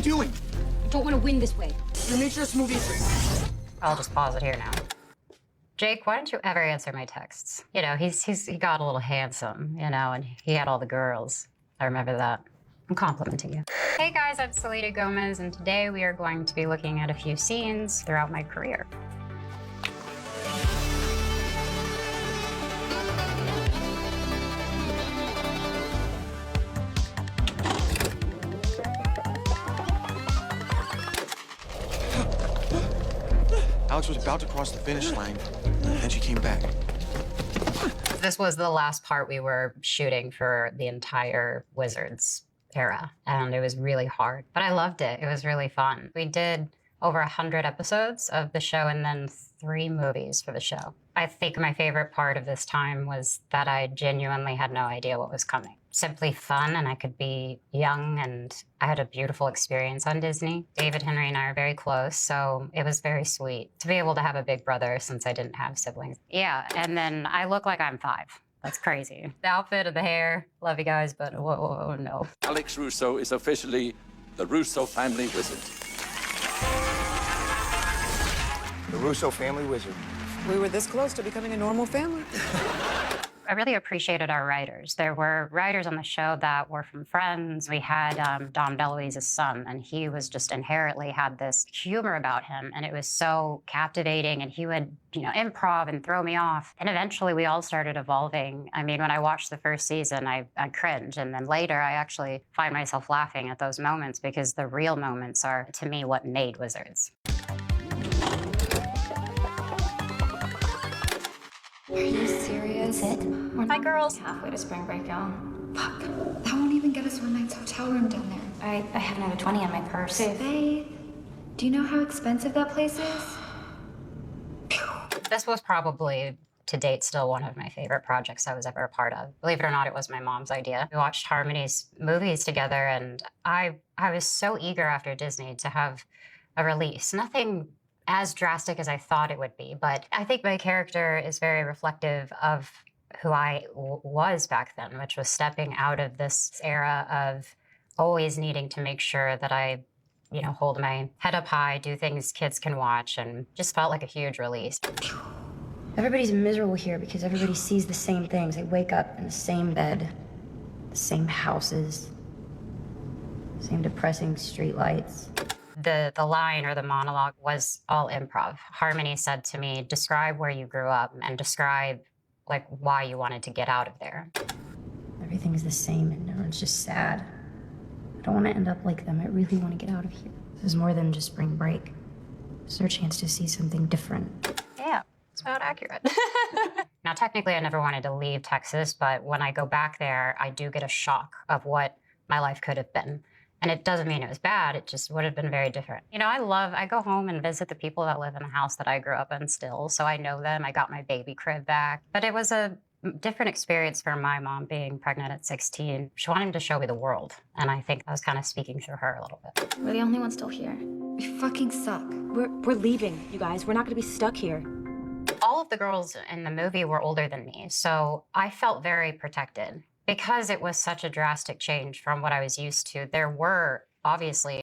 you doing? I don't want to win this way. Your nature's movies. I'll just pause it here now. Jake, why don't you ever answer my texts? You know, he got a little handsome, you know, and he had all the girls. I remember that. I'm complimenting you. Hey guys, I'm Selena Gomez, and today we are going to be looking at a few scenes throughout my career. Alex was about to cross the finish line, and she came back. This was the last part we were shooting for the entire Wizards era, and it was really hard, but I loved it. It was really fun. We did over 100 episodes of the show and then 3 movies for the show. I think my favorite part of this time was that I genuinely had no idea what was coming. Simply fun, and I could be young, and I had a beautiful experience on Disney. David, Henry, and I are very close, so it was very sweet to be able to have a big brother since I didn't have siblings. Yeah, and then I look like I'm 5. That's crazy. The outfit and the hair, love you guys, but whoa, no. Alex Russo is officially the Russo family wizard. The Russo family wizard. We were this close to becoming a normal family. I really appreciated our writers. There were writers on the show that were from Friends. We had Dom DeLuise's son, and he was just inherently had this humor about him, and it was so captivating, and he would, you know, improv and throw me off. And eventually we all started evolving. I mean, when I watched the first season, I cringed, and then later I actually find myself laughing at those moments because the real moments are, to me, what made Wizards. Are you serious? Hi, girls. Halfway to spring break, y'all. Fuck. That won't even get us one night's hotel room down there. I have another 20 in my purse. Babe, do you know how expensive that place is? This was probably, to date, still one of my favorite projects I was ever a part of. Believe it or not, it was my mom's idea. We watched Harmony's movies together, and I was so eager after Disney to have a release. Nothing as drastic as I thought it would be, but I think my character is very reflective of who I was back then, which was stepping out of this era of always needing to make sure that I, you know, hold my head up high, do things kids can watch, and just felt like a huge release. Everybody's miserable here because everybody sees the same things. They wake up in the same bed, the same houses, same depressing streetlights. The line or the monologue was all improv. Harmony said to me, describe where you grew up and describe like why you wanted to get out of there. Everything's the same and everyone's just sad. I don't want to end up like them. I really want to get out of here. This is more than just spring break. It's our chance to see something different. Yeah, it's about accurate. Now, technically, I never wanted to leave Texas, but when I go back there, I do get a shock of what my life could have been. And it doesn't mean it was bad, it just would have been very different. You know, I go home and visit the people that live in the house that I grew up in still, so I know them. I got my baby crib back. But it was a different experience for my mom being pregnant at 16. She wanted to show me the world, and I think I was kind of speaking through her a little bit. We're the only ones still here. We fucking suck. We're leaving, you guys. We're not gonna be stuck here. All of the girls in the movie were older than me, so I felt very protected. Because it was such a drastic change from what I was used to, there were obviously